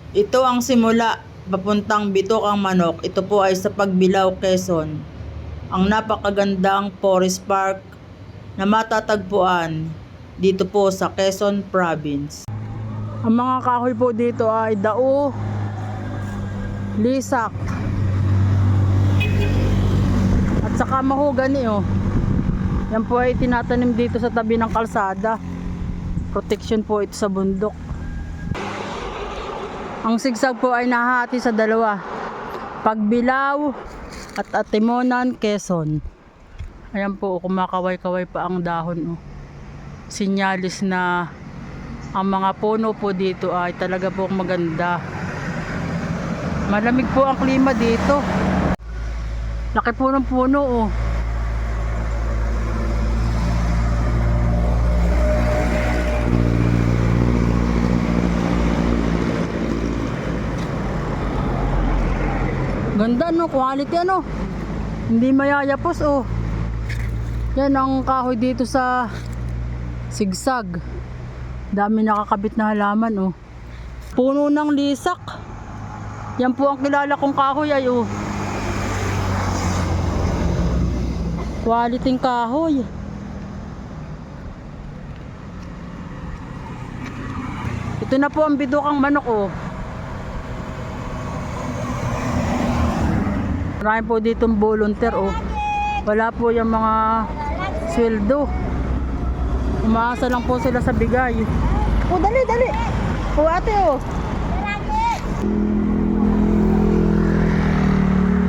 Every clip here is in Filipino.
Ito ang simula papuntang Bitok ang Manok. Ito po ay sa Pagbilao, Quezon. Ang napakagandang forest park na matatagpuan dito po sa Quezon Province. Ang mga kahoy po dito ay dao, lisak, at saka mahogani oh. Yan po ay tinatanim dito sa tabi ng kalsada. Protection po ito sa bundok. Ang sigsag po ay nahati sa dalawa. Pagbilao at Atimonan, Quezon. Ayan po, kumakaway-kaway pa ang dahon oh. Sinyalis na ang mga puno po dito ay talaga po maganda. Malamig po ang klima dito. Laki po ng puno oh. Ganda no, quality ano. Hindi mayayapos oh. Yan ang kahoy dito sa sigsag. Dami nakakabit na halaman oh. Puno ng lisak. Yan po ang kilala kong kahoy ay oh. Quality kahoy. Ito na po ang Bitok ang Manok oh. Marami po ditong volunteer oh. Wala po yung mga sweldo. Umaasa lang po sila sa bigay. Oh, dali, dali. Oh, ate oh.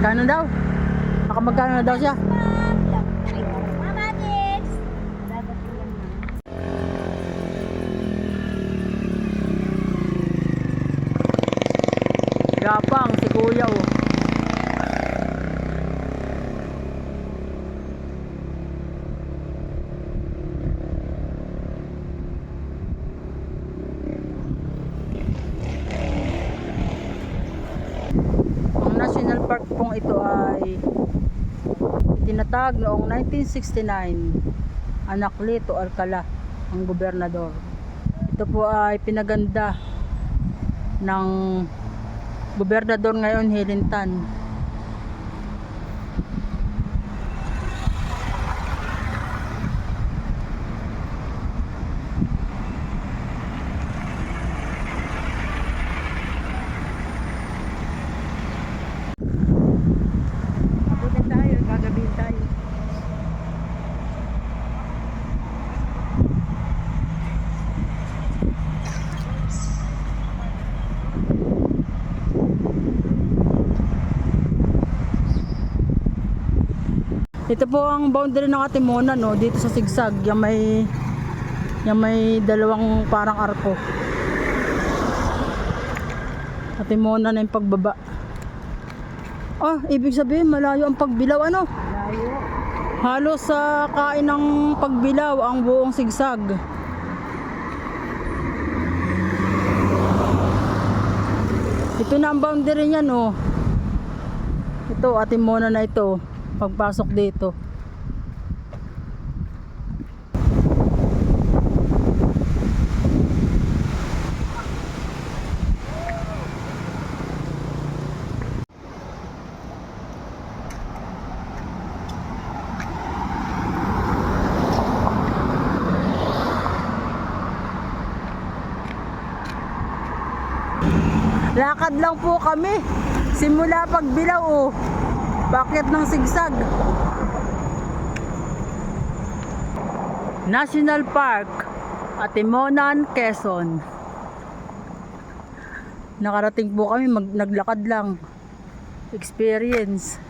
Kano daw? Nakamagkano na daw siya? Gapang si kuya oh. Ang national park pong ito ay tinatag noong 1969. Anacleto Alcala ang gobernador. Ito po ay pinaganda ng gobernador ngayon, Hilintan. Punta tayo, gagabihin tayo. Ito po ang boundary ng Atimonan no, dito sa sigsag, yung may dalawang parang arko. Atimonan na yung pagbaba. Ah, ibig sabihin malayo ang Pagbilao ano? Malayo. Halos sa kain ng Pagbilao ang buong sigsag. Ito na ang boundary niyan oh. Ito, Atimonan na ito. Pagpasok dito. Lakad lang po kami. Simula Pagbilao oh. Bakit ng sigsag? National Park Atimonan, Quezon. Nakarating po kami, naglakad lang. Experience.